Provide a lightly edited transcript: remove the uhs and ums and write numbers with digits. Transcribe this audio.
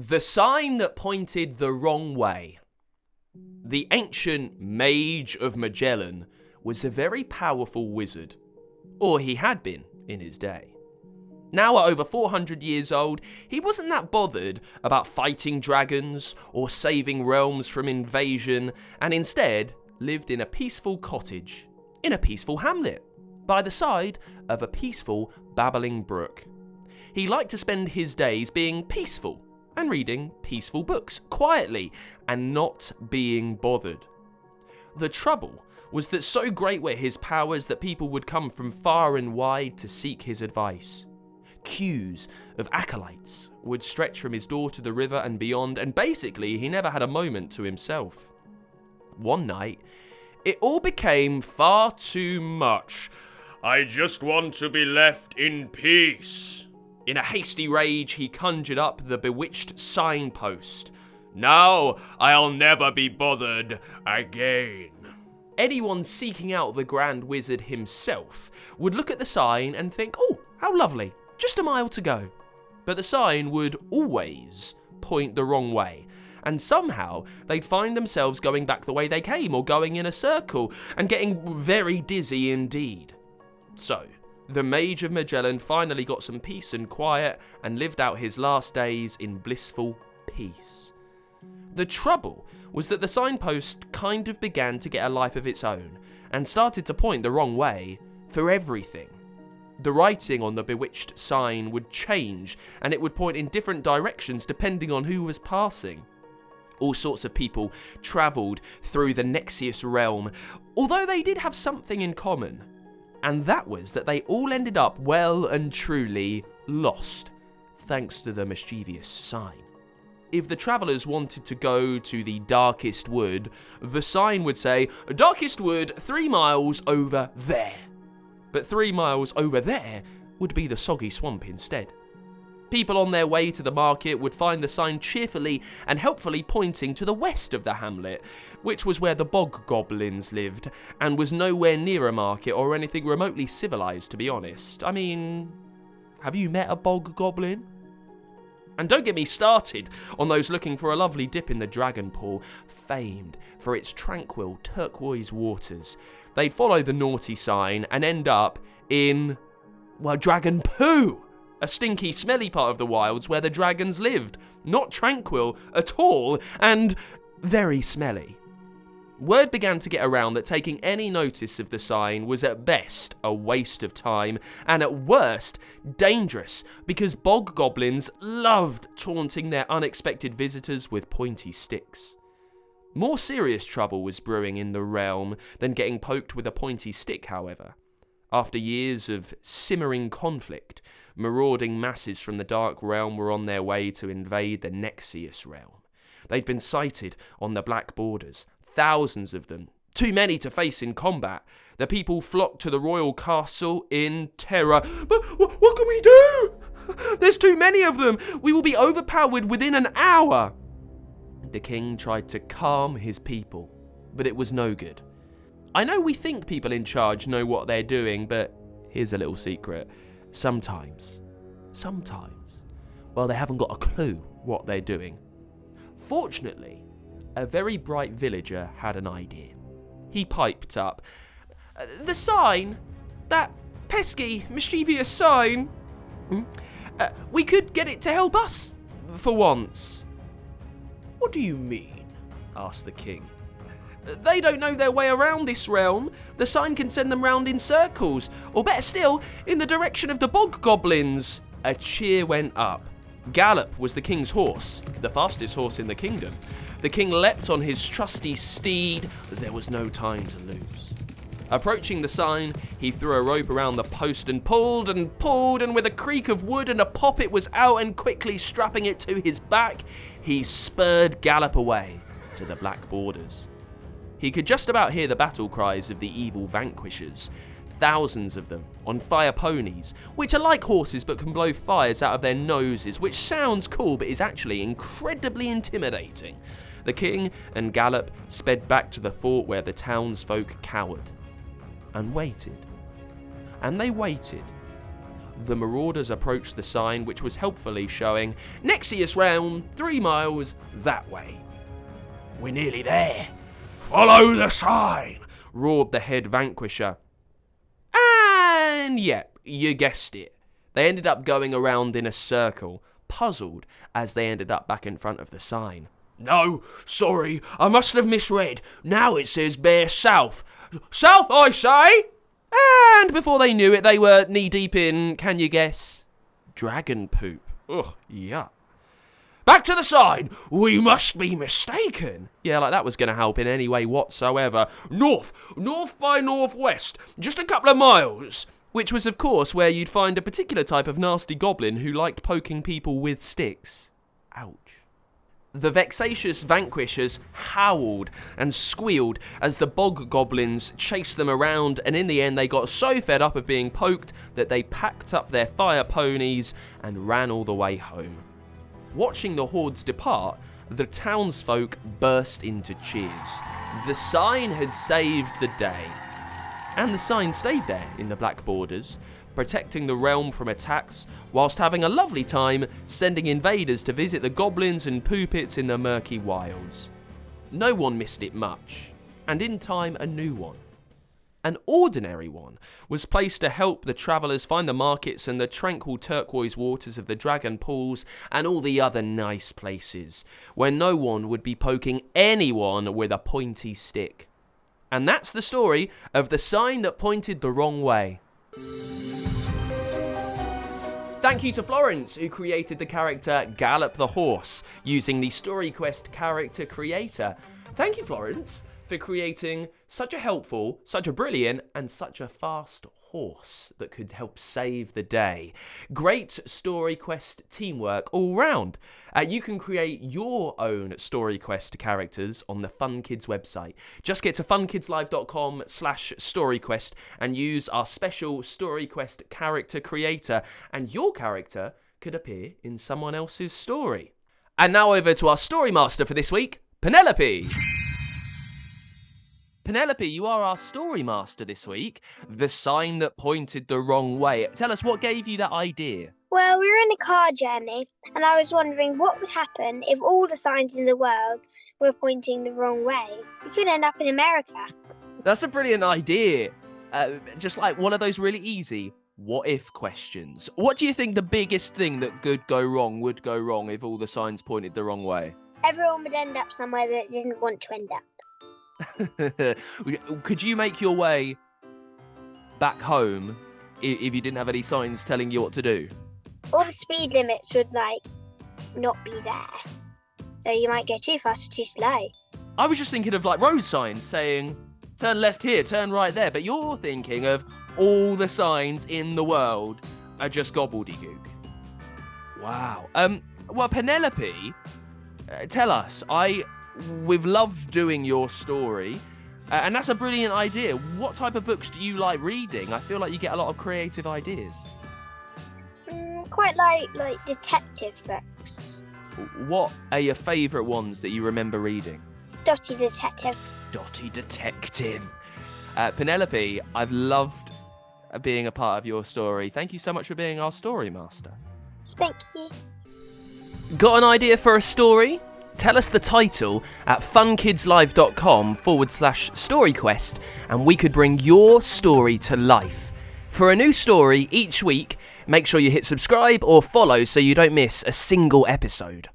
The sign that pointed the wrong way. The ancient Mage of Magellan was a very powerful wizard, or he had been in his day. Now at over 400 years old, he wasn't that bothered about fighting dragons or saving realms from invasion, and instead lived in a peaceful cottage, in a peaceful hamlet, by the side of a peaceful babbling brook. He liked to spend his days being peaceful and reading peaceful books, quietly, and not being bothered. The trouble was that so great were his powers that people would come from far and wide to seek his advice. Queues of acolytes would stretch from his door to the river and beyond, and basically he never had a moment to himself. One night, it all became far too much. "I just want to be left in peace." In a hasty rage, he conjured up the bewitched signpost. "Now I'll never be bothered again." Anyone seeking out the Grand Wizard himself would look at the sign and think, "Oh, how lovely, just a mile to go." But the sign would always point the wrong way, and somehow they'd find themselves going back the way they came, or going in a circle, and getting very dizzy indeed. So, the Mage of Magellan finally got some peace and quiet, and lived out his last days in blissful peace. The trouble was that the signpost kind of began to get a life of its own, and started to point the wrong way for everything. The writing on the bewitched sign would change, and it would point in different directions depending on who was passing. All sorts of people travelled through the Nexius realm, although they did have something in common, and that was that they all ended up well and truly lost, thanks to the mischievous sign. If the travellers wanted to go to the darkest wood, the sign would say, "Darkest wood, 3 miles over there." But 3 miles over there would be the soggy swamp instead. People on their way to the market would find the sign cheerfully and helpfully pointing to the west of the hamlet, which was where the bog goblins lived, and was nowhere near a market or anything remotely civilised, to be honest. I mean, have you met a bog goblin? And don't get me started on those looking for a lovely dip in the dragon pool, famed for its tranquil turquoise waters. They'd follow the naughty sign and end up in, well, dragon poo. A stinky, smelly part of the wilds where the dragons lived. Not tranquil at all, and very smelly. Word began to get around that taking any notice of the sign was at best a waste of time, and at worst dangerous, because bog goblins loved taunting their unexpected visitors with pointy sticks. More serious trouble was brewing in the realm than getting poked with a pointy stick, however. After years of simmering conflict, marauding masses from the Dark Realm were on their way to invade the Nexius realm. They'd been sighted on the Black Borders, thousands of them, too many to face in combat. The people flocked to the royal castle in terror. "But what can we do? There's too many of them. We will be overpowered within an hour." The king tried to calm his people, but it was no good. I know we think people in charge know what they're doing, but here's a little secret. Sometimes, well, they haven't got a clue what they're doing. Fortunately, a very bright villager had an idea. He piped up, "The sign, that pesky, mischievous sign, we could get it to help us, for once." "What do you mean?" asked the king. "They don't know their way around this realm. The sign can send them round in circles, or better still, in the direction of the bog goblins." A cheer went up. Gallop was the king's horse, the fastest horse in the kingdom. The king leapt on his trusty steed. There was no time to lose. Approaching the sign, he threw a rope around the post and pulled, and with a creak of wood and a pop it was out, and quickly strapping it to his back, he spurred Gallop away to the Black Borders. He could just about hear the battle cries of the evil vanquishers. Thousands of them, on fire ponies, which are like horses but can blow fires out of their noses, which sounds cool but is actually incredibly intimidating. The king and Gallop sped back to the fort where the townsfolk cowered. And waited. And they waited. the marauders approached the sign, which was helpfully showing Nexius round 3 miles that way. "We're nearly there. Follow the sign," roared the head vanquisher. And yeah, you guessed it. They ended up going around in a circle, puzzled as they ended up back in front of the sign. "No, sorry, I must have misread. Now it says bear south. South, I say!" And before they knew it, they were knee-deep in, can you guess? Dragon poop. Ugh, yuck. "Back to the sign. We must be mistaken." Yeah, like that was going to help in any way whatsoever. North by northwest, just a couple of miles." Which was, of course, where you'd find a particular type of nasty goblin who liked poking people with sticks. Ouch. The vexatious vanquishers howled and squealed as the bog goblins chased them around, and in the end they got so fed up of being poked that they packed up their fire ponies and ran all the way home. Watching the hordes depart, the townsfolk burst into cheers. The sign had saved the day. And the sign stayed there in the black borders, protecting the realm from attacks, whilst having a lovely time sending invaders to visit the goblins and poopits in the murky wilds. No one missed it much, and in time a new one. An ordinary one was placed to help the travellers find the markets and the tranquil turquoise waters of the dragon pools and all the other nice places, where no one would be poking anyone with a pointy stick. And that's the story of the sign that pointed the wrong way. Thank you to Florence, who created the character Gallop the Horse, using the Storyquest character creator. Thank you, Florence, for creating such a helpful, such a brilliant, and such a fast horse that could help save the day. Great Storyquest teamwork all round. You can create your own Storyquest characters on the Fun Kids website. Just get to funkidslive.com/Storyquest and use our special Storyquest character creator, and your character could appear in someone else's story. And now over to our story master for this week, Penelope. Penelope, you are our story master this week. The sign that pointed the wrong way. Tell us, what gave you that idea? Well, we were on a car journey, and I was wondering what would happen if all the signs in the world were pointing the wrong way. We could end up in America. That's a brilliant idea. Just like one of those really easy what-if questions. What do you think the biggest thing that would go wrong if all the signs pointed the wrong way? Everyone would end up somewhere that didn't want to end up. Could you make your way back home if you didn't have any signs telling you what to do? All the speed limits would, not be there. So you might go too fast or too slow. I was just thinking of, road signs saying, turn left here, turn right there. But you're thinking of all the signs in the world are just gobbledygook. Wow. Well, Penelope, tell us. We've loved doing your story, and that's a brilliant idea. What type of books do you like reading? I feel like you get a lot of creative ideas. Quite like detective books. What are your favourite ones that you remember reading? Dotty Detective. Dotty Detective. Penelope, I've loved being a part of your story. Thank you so much for being our story master. Thank you. Got an idea for a story? Tell us the title at funkidslive.com/Storyquest, and we could bring your story to life. For a new story each week, make sure you hit subscribe or follow so you don't miss a single episode.